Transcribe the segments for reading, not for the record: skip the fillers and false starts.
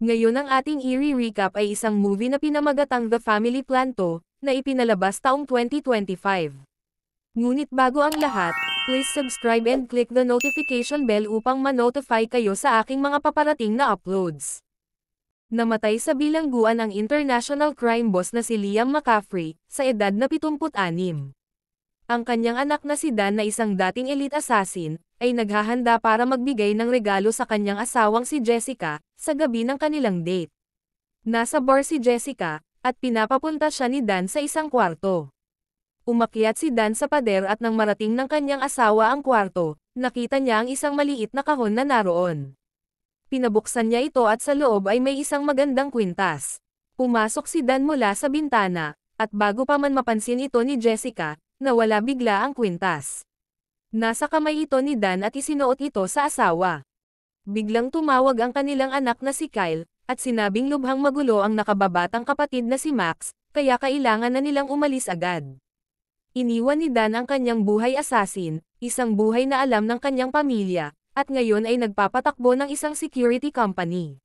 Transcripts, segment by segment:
Ngayon ang ating i-recap ay isang movie na pinamagatang The Family Plan 2, na ipinalabas taong 2025. Ngunit bago ang lahat, please subscribe and click the notification bell upang ma-notify kayo sa aking mga paparating na uploads. Namatay sa bilangguan ang international crime boss na si Liam McCaffrey, sa edad na 76. Ang kanyang anak na si Dan na isang dating elite assassin, ay naghahanda para magbigay ng regalo sa kanyang asawang si Jessica, sa gabi ng kanilang date. Nasa bar si Jessica, at pinapapunta siya ni Dan sa isang kwarto. Umakyat si Dan sa pader at nang marating ng kanyang asawa ang kwarto, nakita niya ang isang maliit na kahon na naroon. Pinabuksan niya ito at sa loob ay may isang magandang kwintas. Pumasok si Dan mula sa bintana, at bago pa man mapansin ito ni Jessica, nawala bigla ang kwintas. Nasa kamay ito ni Dan at isinuot ito sa asawa. Biglang tumawag ang kanilang anak na si Kyle, at sinabing lubhang magulo ang nakababatang kapatid na si Max, kaya kailangan na nilang umalis agad. Iniwan ni Dan ang kanyang buhay assassin, isang buhay na alam ng kanyang pamilya, at ngayon ay nagpapatakbo ng isang security company.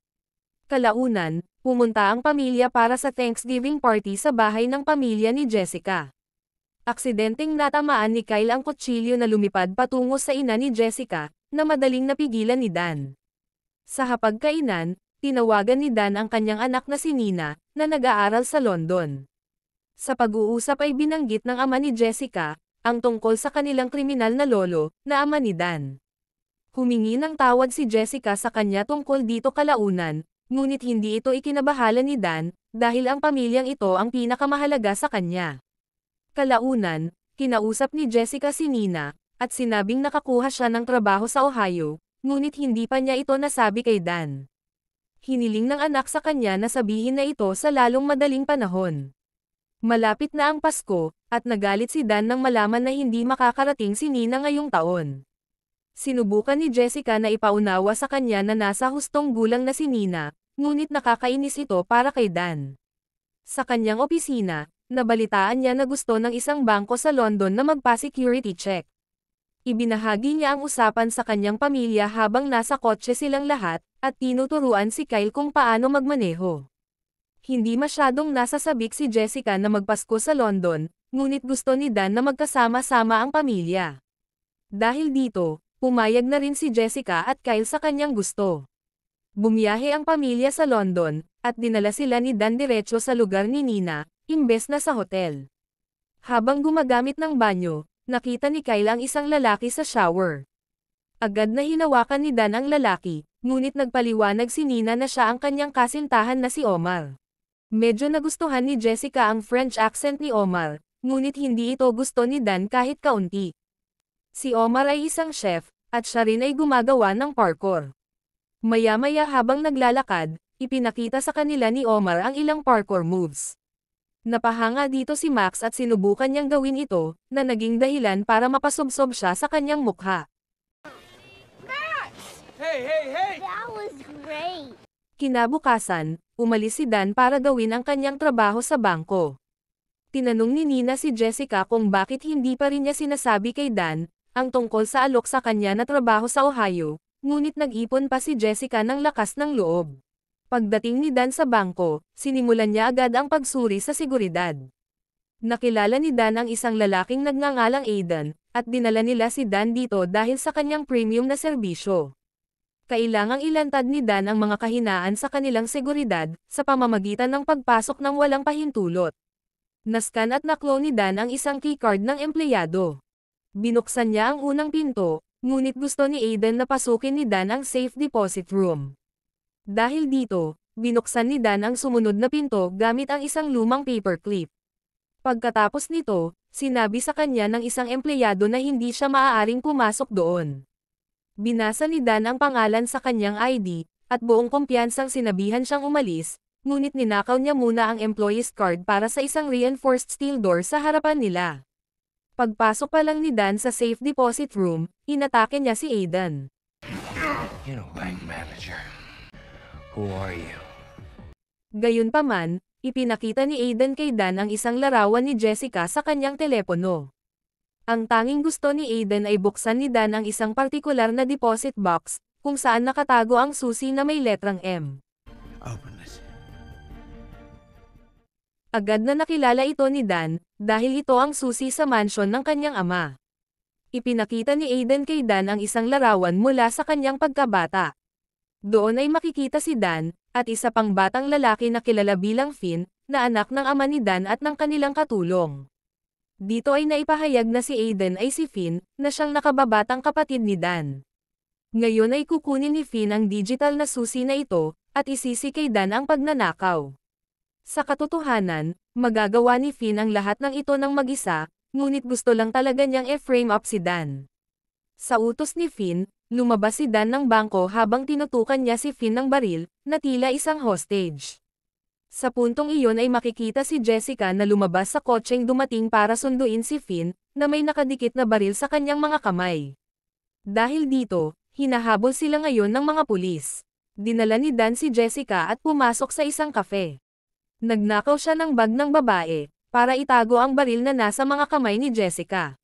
Kalaunan, pumunta ang pamilya para sa Thanksgiving party sa bahay ng pamilya ni Jessica. Aksidenteng natamaan ni Kyle ang kutsilyo na lumipad patungo sa ina ni Jessica, na madaling napigilan ni Dan. Sa hapagkainan, tinawagan ni Dan ang kanyang anak na si Nina, na nag-aaral sa London. Sa pag-uusap ay binanggit ng ama ni Jessica, ang tungkol sa kanilang kriminal na lolo, na ama ni Dan. Humingi ng tawad si Jessica sa kanya tungkol dito kalaunan, ngunit hindi ito ikinabahala ni Dan, dahil ang pamilyang ito ang pinakamahalaga sa kanya. Kalaunan, kinausap ni Jessica si Nina, at sinabing nakakuha siya ng trabaho sa Ohio, ngunit hindi pa niya ito nasabi kay Dan. Hiniling ng anak sa kanya na sabihin na ito sa lalong madaling panahon. Malapit na ang Pasko, at nagalit si Dan nang malaman na hindi makakarating si Nina ngayong taon. Sinubukan ni Jessica na ipaunawa sa kanya na nasa hustong gulang na si Nina, ngunit nakakainis ito para kay Dan. Sa kanyang opisina, nabalitaan niya na gusto ng isang bangko sa London na magpa-security check. Ibinahagi niya ang usapan sa kanyang pamilya habang nasa kotse silang lahat, at tinuturuan si Kyle kung paano magmaneho. Hindi masyadong nasasabik si Jessica na magpasko sa London, ngunit gusto ni Dan na magkasama-sama ang pamilya. Dahil dito, pumayag na rin si Jessica at Kyle sa kanyang gusto. Bumiyahe ang pamilya sa London, at dinala sila ni Dan diretso sa lugar ni Nina, imbes na sa hotel. Habang gumagamit ng banyo, nakita ni Kyle ang isang lalaki sa shower. Agad na hinawakan ni Dan ang lalaki, ngunit nagpaliwanag si Nina na siya ang kanyang kasintahan na si Omar. Medyo nagustuhan ni Jessica ang French accent ni Omar, ngunit hindi ito gusto ni Dan kahit kaunti. Si Omar ay isang chef, at siya rin ay gumagawa ng parkour. Maya-maya habang naglalakad, ipinakita sa kanila ni Omar ang ilang parkour moves. Napahanga dito si Max at sinubukan niyang gawin ito, na naging dahilan para mapasubsob siya sa kanyang mukha. Max! Hey! That was great. Kinabukasan, umalis si Dan para gawin ang kanyang trabaho sa bangko. Tinanong ni Nina si Jessica kung bakit hindi pa rin niya sinasabi kay Dan, ang tungkol sa alok sa kanya na trabaho sa Ohio, ngunit nag-ipon pa si Jessica ng lakas ng loob. Pagdating ni Dan sa bangko, sinimulan niya agad ang pagsuri sa seguridad. Nakilala ni Dan ang isang lalaking nagngangalang Aidan, at dinala nila si Dan dito dahil sa kanyang premium na serbisyo. Kailangang ilantad ni Dan ang mga kahinaan sa kanilang seguridad, sa pamamagitan ng pagpasok ng walang pahintulot. Nascan at naklo ni Dan ang isang keycard ng empleyado. Binuksan niya ang unang pinto, ngunit gusto ni Aidan na pasukin ni Dan ang safe deposit room. Dahil dito, binuksan ni Dan ang sumunod na pinto gamit ang isang lumang paperclip. Pagkatapos nito, sinabi sa kanya ng isang empleyado na hindi siya maaaring pumasok doon. Binasa ni Dan ang pangalan sa kanyang ID, at buong kumpiyansang sinabihan siyang umalis, ngunit ninakaw niya muna ang employee's card para sa isang reinforced steel door sa harapan nila. Pagpasok pa lang ni Dan sa safe deposit room, inatake niya si Aidan. You know, bank manager. Who are you? Gayunpaman, ipinakita ni Aidan kay Dan ang isang larawan ni Jessica sa kanyang telepono. Ang tanging gusto ni Aidan ay buksan ni Dan ang isang partikular na deposit box, kung saan nakatago ang susi na may letrang M. Open it. Agad na nakilala ito ni Dan, dahil ito ang susi sa mansyon ng kanyang ama. Ipinakita ni Aiden kay Dan ang isang larawan mula sa kanyang pagkabata. Doon ay makikita si Dan, at isa pang batang lalaki na kilala bilang Finn, na anak ng ama ni Dan at ng kanilang katulong. Dito ay naipahayag na si Aiden ay si Finn, na siyang nakababatang kapatid ni Dan. Ngayon ay kukunin ni Finn ang digital na susi na ito, at isisi kay Dan ang pagnanakaw. Sa katotohanan, magagawa ni Finn ang lahat ng ito ng mag-isa, ngunit gusto lang talaga niyang i-frame up si Dan. Sa utos ni Finn, lumabas si Dan ng bangko habang tinutukan niya si Finn ng baril, na tila isang hostage. Sa puntong iyon ay makikita si Jessica na lumabas sa kotseng dumating para sunduin si Finn, na may nakadikit na baril sa kanyang mga kamay. Dahil dito, hinahabol sila ngayon ng mga pulis. Dinala ni Dan si Jessica at pumasok sa isang kafe. Nagnakaw siya ng bag ng babae, para itago ang baril na nasa mga kamay ni Jessica.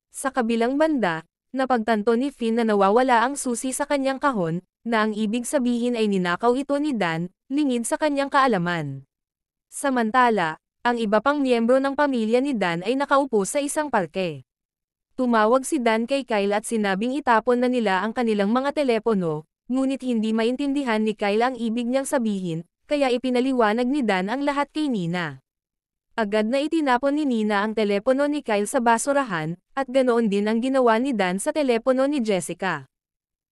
Sa kabilang banda, napagtanto ni Finn na nawawala ang susi sa kanyang kahon, na ang ibig sabihin ay ninakaw ito ni Dan, lingid sa kanyang kaalaman. Samantala, ang iba pang miyembro ng pamilya ni Dan ay nakaupo sa isang parke. Tumawag si Dan kay Kyle at sinabing itapon na nila ang kanilang mga telepono, ngunit hindi maintindihan ni Kyle ang ibig niyang sabihin, kaya ipinaliwanag ni Dan ang lahat kay Nina. Agad na itinapon ni Nina ang telepono ni Kyle sa basurahan, at ganoon din ang ginawa ni Dan sa telepono ni Jessica.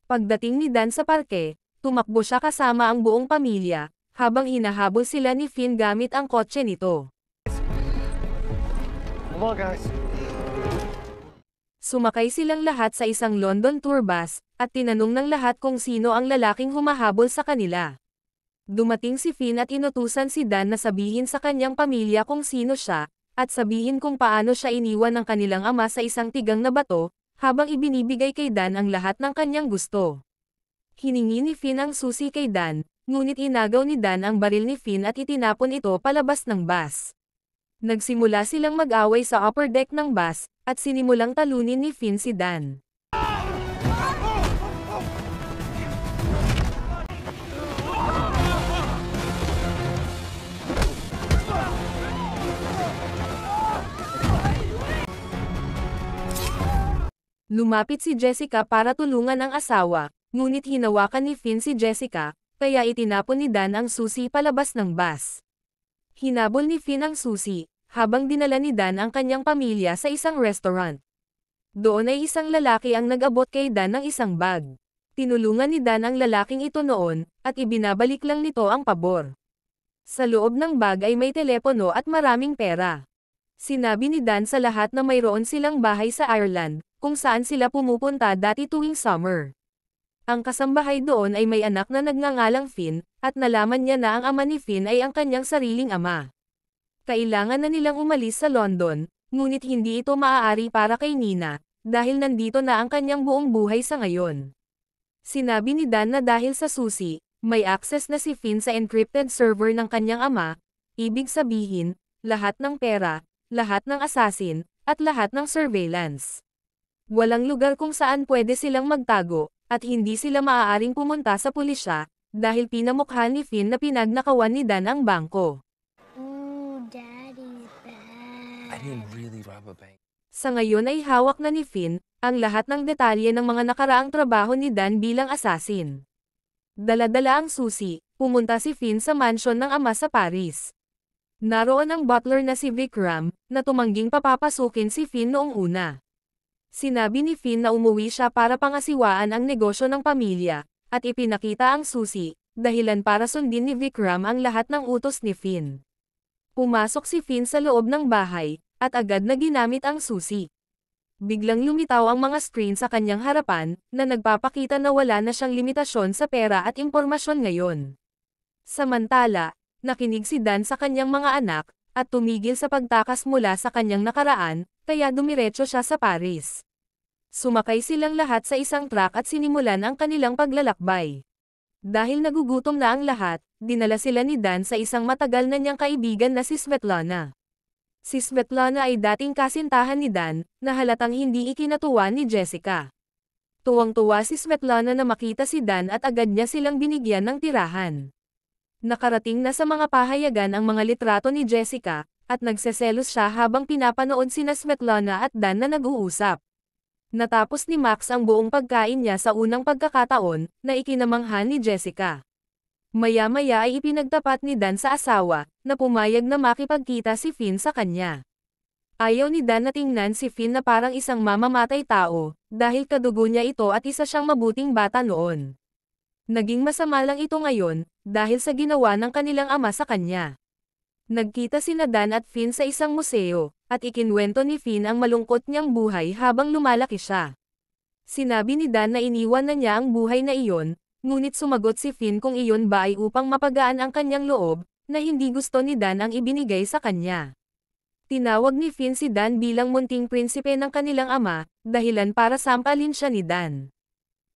Pagdating ni Dan sa parke, tumakbo siya kasama ang buong pamilya, habang hinahabol sila ni Finn gamit ang kotse nito. Come on, guys. Sumakay silang lahat sa isang London tour bus, at tinanong ng lahat kung sino ang lalaking humahabol sa kanila. Dumating si Finn at inutusan si Dan na sabihin sa kanyang pamilya kung sino siya, at sabihin kung paano siya iniwan ng kanilang ama sa isang tigang na bato, habang ibinibigay kay Dan ang lahat ng kanyang gusto. Hiningi ni Finn ang susi kay Dan, ngunit inagaw ni Dan ang baril ni Finn at itinapon ito palabas ng bus. Nagsimula silang mag-away sa upper deck ng bus, at sinimulang talunin ni Finn si Dan. Lumapit si Jessica para tulungan ang asawa, ngunit hinawakan ni Finn si Jessica, kaya itinapon ni Dan ang susi palabas ng bus. Hinabol ni Finn ang susi, habang dinala ni Dan ang kanyang pamilya sa isang restaurant. Doon ay isang lalaki ang nag-abot kay Dan ng isang bag. Tinulungan ni Dan ang lalaking ito noon, at ibinabalik lang nito ang pabor. Sa loob ng bag ay may telepono at maraming pera. Sinabi ni Dan sa lahat na mayroon silang bahay sa Ireland, kung saan sila pumupunta dati tuwing summer. Ang kasambahay doon ay may anak na nagngangalang Finn, at nalaman niya na ang ama ni Finn ay ang kanyang sariling ama. Kailangan na nilang umalis sa London, ngunit hindi ito maaari para kay Nina, dahil nandito na ang kanyang buong buhay sa ngayon. Sinabi ni Dan na dahil sa susi, may access na si Finn sa encrypted server ng kanyang ama, ibig sabihin, lahat ng pera, lahat ng assassin, at lahat ng surveillance. Walang lugar kung saan pwede silang magtago, at hindi sila maaaring pumunta sa pulisya, dahil pinamukha ni Finn na pinagnakawan ni Dan ang bangko. Ooh, Daddy's bad. I didn't really rob a bank. Sa ngayon ay hawak na ni Finn, ang lahat ng detalye ng mga nakaraang trabaho ni Dan bilang assassin. Dala-dala ang susi, pumunta si Finn sa mansyon ng ama sa Paris. Naroon ang butler na si Vikram, na tumangging papapasukin si Finn noong una. Sinabi ni Finn na umuwi siya para pangasiwaan ang negosyo ng pamilya, at ipinakita ang susi, dahilan para sundin ni Vikram ang lahat ng utos ni Finn. Pumasok si Finn sa loob ng bahay, at agad na ginamit ang susi. Biglang lumitaw ang mga screen sa kanyang harapan, na nagpapakita na wala na siyang limitasyon sa pera at impormasyon ngayon. Samantala, nakinig si Dan sa kanyang mga anak, at tumigil sa pagtakas mula sa kanyang nakaraan, kaya dumiretso siya sa Paris. Sumakay silang lahat sa isang truck at sinimulan ang kanilang paglalakbay. Dahil nagugutom na ang lahat, dinala sila ni Dan sa isang matagal na niyang kaibigan na si Svetlana. Si Svetlana ay dating kasintahan ni Dan, na halatang hindi ikinatuwa ni Jessica. Tuwang-tuwa si Svetlana na makita si Dan at agad niya silang binigyan ng tirahan. Nakarating na sa mga pahayagan ang mga litrato ni Jessica, at nagseselos siya habang pinapanood sina Svetlana at Dan na nag-uusap. Natapos ni Max ang buong pagkain niya sa unang pagkakataon, na ikinamangha ni Jessica. Maya-maya ay ipinagtapat ni Dan sa asawa, na pumayag na makipagkita si Finn sa kanya. Ayaw ni Dan na tingnan si Finn na parang isang mamamatay tao, dahil kadugo niya ito at isa siyang mabuting bata noon. Naging masama lang ito ngayon, dahil sa ginawa ng kanilang ama sa kanya. Nagkita sina Dan at Finn sa isang museo, at ikinwento ni Finn ang malungkot niyang buhay habang lumalaki siya. Sinabi ni Dan na iniwan na niya ang buhay na iyon, ngunit sumagot si Finn kung iyon ba ay upang mapagaan ang kanyang loob, na hindi gusto ni Dan ang ibinigay sa kanya. Tinawag ni Finn si Dan bilang munting prinsipe ng kanilang ama, dahilan para sampalin siya ni Dan.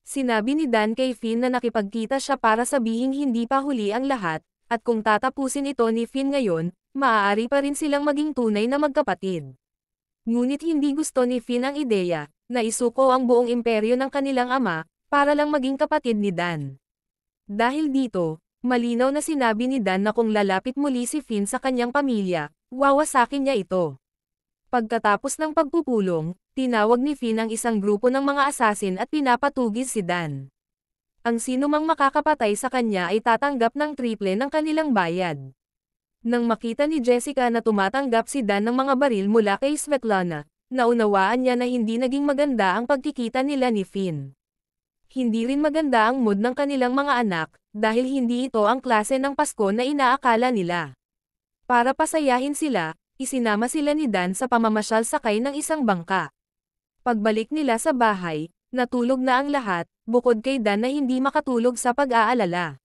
Sinabi ni Dan kay Finn na nakipagkita siya para sabihing hindi pa huli ang lahat, at kung tatapusin ito ni Finn ngayon, maaari pa rin silang maging tunay na magkapatid. Ngunit hindi gusto ni Finn ang ideya, na isuko ang buong imperyo ng kanilang ama, para lang maging kapatid ni Dan. Dahil dito, malinaw na sinabi ni Dan na kung lalapit muli si Finn sa kanyang pamilya, wawasakin niya ito. Pagkatapos ng pagpupulong, tinawag ni Finn ang isang grupo ng mga asasin at pinapatugis si Dan. Ang sinumang makakapatay sa kanya ay tatanggap ng triple ng kanilang bayad. Nang makita ni Jessica na tumatanggap si Dan ng mga baril mula kay Svetlana, naunawaan niya na hindi naging maganda ang pagkikita nila ni Finn. Hindi rin maganda ang mood ng kanilang mga anak, dahil hindi ito ang klase ng Pasko na inaakala nila. Para pasayahin sila, isinama sila ni Dan sa pamamasyal sakay ng isang bangka. Pagbalik nila sa bahay, natulog na ang lahat, bukod kay Dan na hindi makatulog sa pag-aalala.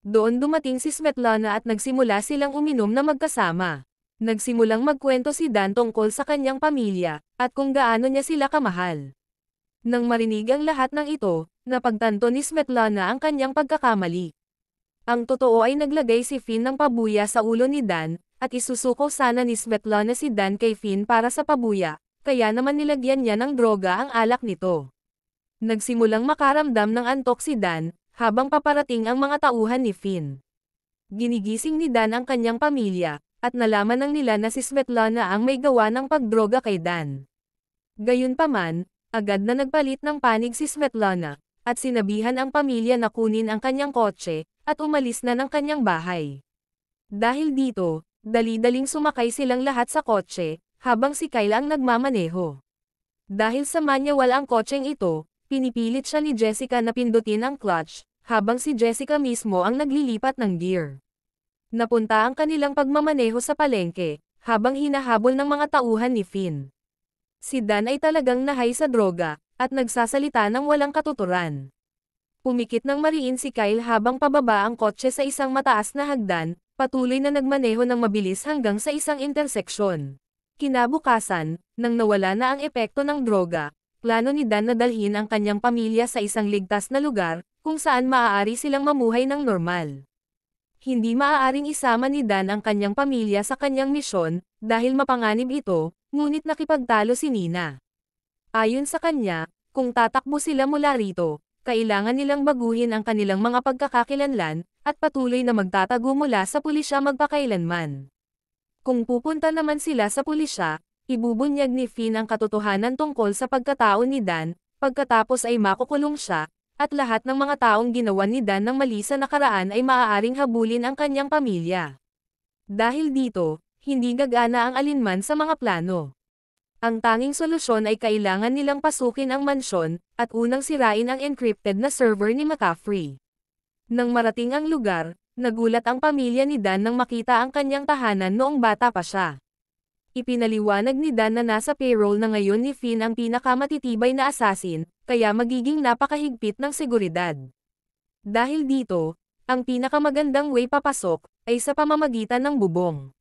Doon dumating si Svetlana at nagsimula silang uminom na magkasama. Nagsimulang magkwento si Dan tungkol sa kanyang pamilya, at kung gaano niya sila kamahal. Nang marinig ang lahat ng ito, napagtanto ni Svetlana ang kanyang pagkakamali. Ang totoo ay naglagay si Finn ng pabuya sa ulo ni Dan, at isusuko sana ni Svetlana si Dan kay Finn para sa pabuya, kaya naman nilagyan niya ng droga ang alak nito. Nagsimulang makaramdam ng antok si Dan, habang paparating ang mga tauhan ni Finn. Ginigising ni Dan ang kanyang pamilya, at nalaman ng nila na si Svetlana ang may gawa ng pagdroga kay Dan. Gayunpaman, agad na nagpalit ng panig si Svetlana, at sinabihan ang pamilya na kunin ang kanyang kotse, at umalis na ng kanyang bahay. Dahil dito, dali-daling sumakay silang lahat sa kotse, habang si Kyle ang nagmamaneho. Dahil sa manyawal ang kotseng ito, pinipilit siya ni Jessica na pindutin ang clutch, habang si Jessica mismo ang naglilipat ng gear. Napunta ang kanilang pagmamaneho sa palengke, habang hinahabol ng mga tauhan ni Finn. Si Dan ay talagang nahay sa droga, at nagsasalita ng walang katuturan. Pumikit ng mariin si Kyle habang pababa ang kotse sa isang mataas na hagdan, patuloy na nagmaneho ng mabilis hanggang sa isang interseksyon. Kinabukasan, nang nawala na ang epekto ng droga, plano ni Dan na dalhin ang kanyang pamilya sa isang ligtas na lugar, kung saan maaari silang mamuhay ng normal. Hindi maaaring isama ni Dan ang kanyang pamilya sa kanyang misyon, dahil mapanganib ito, ngunit nakipagtalo si Nina. Ayon sa kanya, kung tatakbo sila mula rito, kailangan nilang baguhin ang kanilang mga pagkakakilanlan, at patuloy na magtatago mula sa pulisya magpakailanman. Kung pupunta naman sila sa pulisya, ibubunyag ni Finn ang katotohanan tungkol sa pagkatao ni Dan, pagkatapos ay makukulong siya, at lahat ng mga taong ginawa ni Dan ng mali sa nakaraan ay maaaring habulin ang kanyang pamilya. Dahil dito, hindi gagana ang alinman sa mga plano. Ang tanging solusyon ay kailangan nilang pasukin ang mansyon, at unang sirain ang encrypted na server ni McCaffrey. Nang marating ang lugar, nagulat ang pamilya ni Dan nang makita ang kanyang tahanan noong bata pa siya. Ipinaliwanag ni Dan na nasa payroll na ngayon ni Finn ang pinakamatitibay na assassin, kaya magiging napakahigpit ng seguridad. Dahil dito, ang pinakamagandang way papasok, ay sa pamamagitan ng bubong.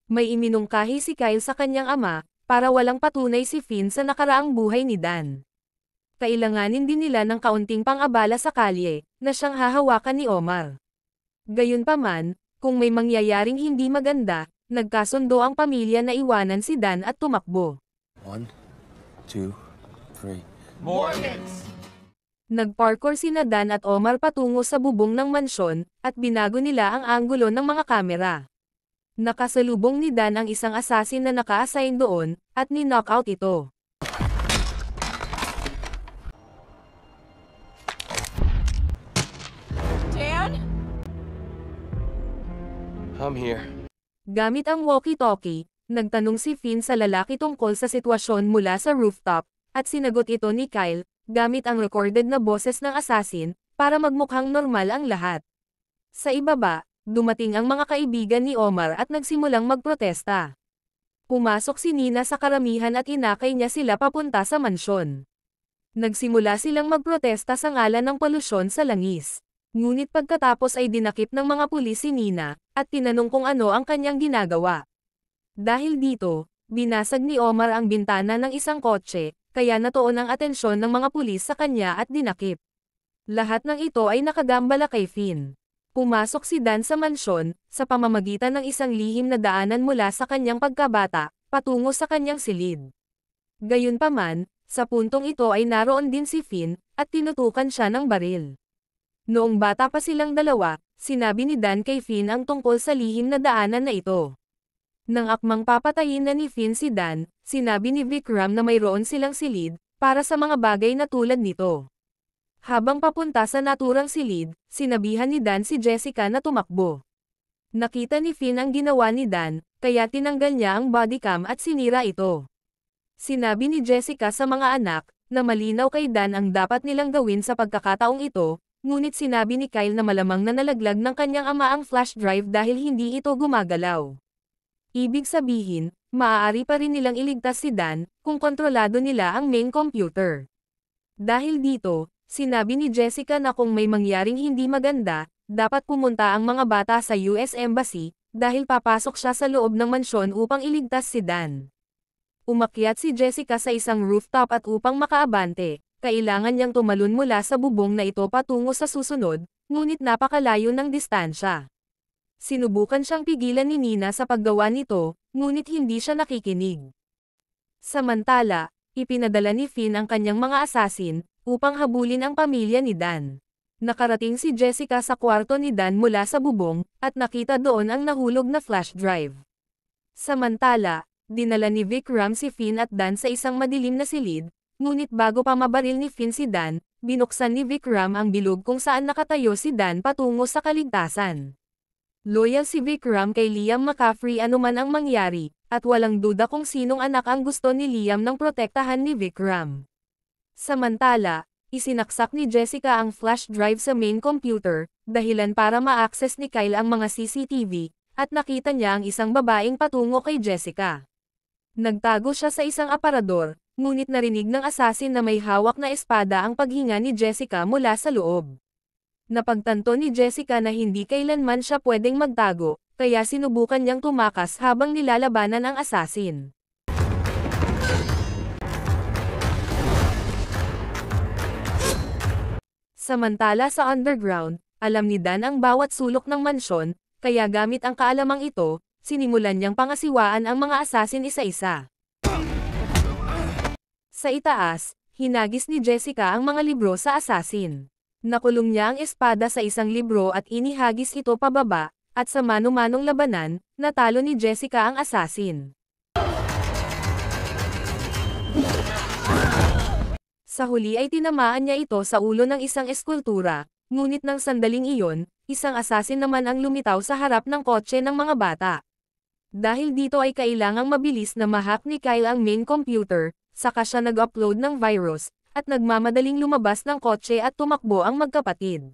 May iminungkahi si Kyle sa kanyang ama, para walang patunay si Finn sa nakaraang buhay ni Dan. Kailanganin din nila ng kaunting pang-abala sa kalye, na siyang hahawakan ni Omar. Gayunpaman, kung may mangyayaring hindi maganda, nagkasundo ang pamilya na iwanan si Dan at tumakbo. 1, 2, 3. Nagparkour sina Dan at Omar patungo sa bubong ng mansyon, at binago nila ang anggulo ng mga kamera. Nakasalubong ni Dan ang isang assassin na naka-assign doon, at ni-knockout ito. Dan? I'm here. Gamit ang walkie-talkie, nagtanong si Finn sa lalaki tungkol sa sitwasyon mula sa rooftop, at sinagot ito ni Kyle, gamit ang recorded na boses ng assassin, para magmukhang normal ang lahat. Sa ibaba, dumating ang mga kaibigan ni Omar at nagsimulang magprotesta. Pumasok si Nina sa karamihan at inakay niya sila papunta sa mansyon. Nagsimula silang magprotesta sa ngalan ng polusyon sa langis. Ngunit pagkatapos ay dinakip ng mga pulis si Nina, at tinanong kung ano ang kanyang ginagawa. Dahil dito, binasag ni Omar ang bintana ng isang kotse, kaya natuon ang atensyon ng mga pulis sa kanya at dinakip. Lahat ng ito ay nakagambala kay Finn. Pumasok si Dan sa mansyon, sa pamamagitan ng isang lihim na daanan mula sa kanyang pagkabata, patungo sa kanyang silid. Gayunpaman, sa puntong ito ay naroon din si Finn, at tinutukan siya ng baril. Noong bata pa silang dalawa, sinabi ni Dan kay Finn ang tungkol sa lihim na daanan na ito. Nang akmang papatayin na ni Finn si Dan, sinabi ni Vikram na mayroon silang silid, para sa mga bagay na tulad nito. Habang papunta sa naturang silid, sinabihan ni Dan si Jessica na tumakbo. Nakita ni Finn ang ginawa ni Dan, kaya tinanggal niya ang bodycam at sinira ito. Sinabi ni Jessica sa mga anak, na malinaw kay Dan ang dapat nilang gawin sa pagkakataong ito, ngunit sinabi ni Kyle na malamang na nalaglag ng kanyang ama ang flash drive dahil hindi ito gumagalaw. Ibig sabihin, maaari pa rin nilang iligtas si Dan, kung kontrolado nila ang main computer. Dahil dito, sinabi ni Jessica na kung may mangyaring hindi maganda, dapat pumunta ang mga bata sa US Embassy, dahil papasok siya sa loob ng mansyon upang iligtas si Dan. Umakyat si Jessica sa isang rooftop at upang makaabante, kailangan niyang tumalon mula sa bubong na ito patungo sa susunod, ngunit napakalayo ng distansya. Sinubukan siyang pigilan ni Nina sa paggawa nito, ngunit hindi siya nakikinig. Samantala, ipinadala ni Finn ang kanyang mga assassin, upang habulin ang pamilya ni Dan. Nakarating si Jessica sa kwarto ni Dan mula sa bubong, at nakita doon ang nahulog na flash drive. Samantala, dinala ni Vikram si Finn at Dan sa isang madilim na silid, ngunit bago pa mabaril ni Finn si Dan, binuksan ni Vikram ang bilog kung saan nakatayo si Dan patungo sa kaligtasan. Loyal si Vikram kay Liam McCaffrey anuman ang mangyari, at walang duda kung sinong anak ang gusto ni Liam nang protektahan ni Vikram. Samantala, isinaksak ni Jessica ang flash drive sa main computer, dahilan para ma-access ni Kyle ang mga CCTV, at nakita niya ang isang babaeng patungo kay Jessica. Nagtago siya sa isang aparador, ngunit narinig ng assassin na may hawak na espada ang paghinga ni Jessica mula sa loob. Napagtanto ni Jessica na hindi kailanman siya pwedeng magtago, kaya sinubukan niyang tumakas habang nilalabanan ang assassin. Samantala sa underground, alam ni Dan ang bawat sulok ng mansyon, kaya gamit ang kaalamang ito, sinimulan niyang pangasiwaan ang mga assassin isa-isa. Sa itaas, hinagis ni Jessica ang mga libro sa assassin. Nakulong niya ang espada sa isang libro at inihagis ito pababa, at sa mano-manong labanan, natalo ni Jessica ang assassin. Sa huli ay tinamaan niya ito sa ulo ng isang eskultura, ngunit nang sandaling iyon, isang assassin naman ang lumitaw sa harap ng kotse ng mga bata. Dahil dito ay kailangang mabilis na ma-hack ni Kyle ang main computer, saka siya nag-upload ng virus, at nagmamadaling lumabas ng kotse at tumakbo ang magkapatid.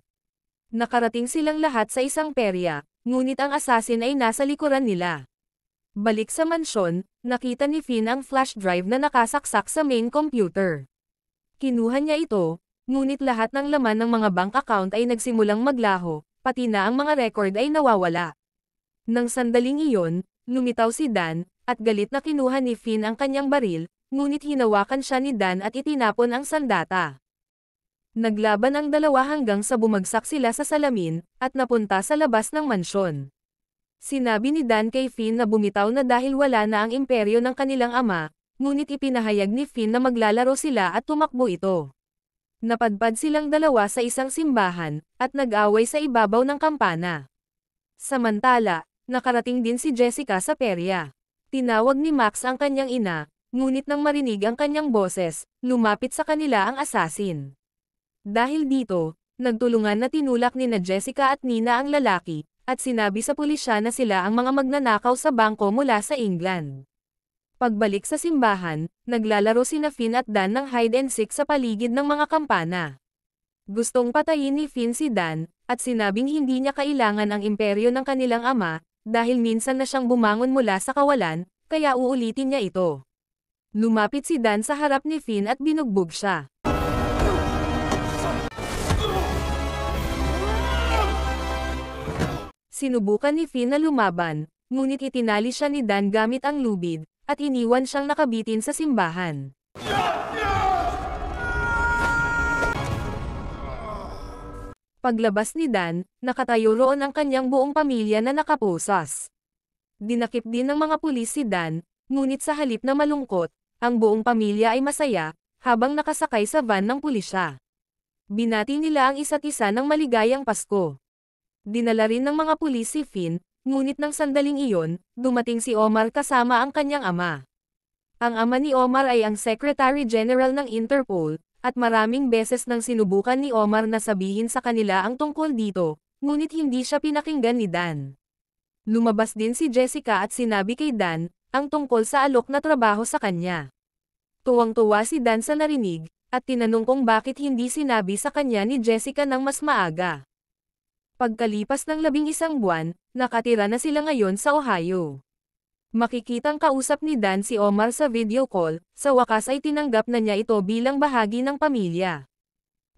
Nakarating silang lahat sa isang perya, ngunit ang assassin ay nasa likuran nila. Balik sa mansyon, nakita ni Finn ang flash drive na nakasaksak sa main computer. Kinuha niya ito, ngunit lahat ng laman ng mga bank account ay nagsimulang maglaho, pati na ang mga record ay nawawala. Nang sandaling iyon, lumitaw si Dan, at galit na kinuha ni Finn ang kanyang baril, ngunit hinawakan siya ni Dan at itinapon ang sandata. Naglaban ang dalawa hanggang sa bumagsak sila sa salamin, at napunta sa labas ng mansyon. Sinabi ni Dan kay Finn na bumitaw na dahil wala na ang imperyo ng kanilang ama, ngunit ipinahayag ni Finn na maglalaro sila at tumakbo ito. Napadpad silang dalawa sa isang simbahan, at nag-away sa ibabaw ng kampana. Samantala, nakarating din si Jessica sa perya. Tinawag ni Max ang kanyang ina, ngunit nang marinig ang kanyang boses, lumapit sa kanila ang assassin. Dahil dito, nagtulungan na tinulak ni na Jessica at Nina ang lalaki, at sinabi sa pulisya na sila ang mga magnanakaw sa bangko mula sa England. Pagbalik sa simbahan, naglalaro sina Finn at Dan ng hide and seek sa paligid ng mga kampana. Gustong patayin ni Finn si Dan, at sinabing hindi niya kailangan ang imperyo ng kanilang ama, dahil minsan na siyang bumangon mula sa kawalan, kaya uulitin niya ito. Lumapit si Dan sa harap ni Finn at binugbog siya. Sinubukan ni Finn na lumaban, ngunit itinali siya ni Dan gamit ang lubid, at iniwan siyang nakabitin sa simbahan. Paglabas ni Dan, nakatayo roon ang kanyang buong pamilya na nakapusas. Dinakip din ng mga pulis si Dan, ngunit sa halip na malungkot, ang buong pamilya ay masaya, habang nakasakay sa van ng pulisya. Binati nila ang isa't isa ng maligayang Pasko. Dinala rin ng mga pulis si Finn, ngunit ng sandaling iyon, dumating si Omar kasama ang kanyang ama. Ang ama ni Omar ay ang Secretary General ng Interpol, at maraming beses nang sinubukan ni Omar na sabihin sa kanila ang tungkol dito, ngunit hindi siya pinakinggan ni Dan. Lumabas din si Jessica at sinabi kay Dan, ang tungkol sa alok na trabaho sa kanya. Tuwang-tuwa si Dan sa narinig, at tinanong kung bakit hindi sinabi sa kanya ni Jessica nang mas maaga. Pagkalipas ng 11 buwan, nakatira na sila ngayon sa Ohio. Makikitang kausap ni Dan si Omar sa video call, sa wakas ay tinanggap na niya ito bilang bahagi ng pamilya.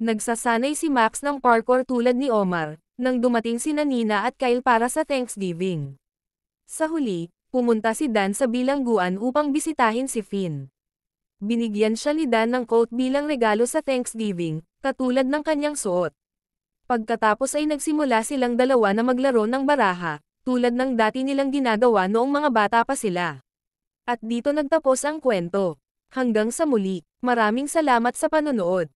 Nagsasanay si Max ng parkour tulad ni Omar, nang dumating sina Nina at Kyle para sa Thanksgiving. Sa huli, pumunta si Dan sa bilangguan upang bisitahin si Finn. Binigyan siya ni Dan ng coat bilang regalo sa Thanksgiving, katulad ng kanyang suot. Pagkatapos ay nagsimula silang dalawa na maglaro ng baraha, tulad ng dati nilang ginagawa noong mga bata pa sila. At dito nagtapos ang kwento. Hanggang sa muli, maraming salamat sa panonood.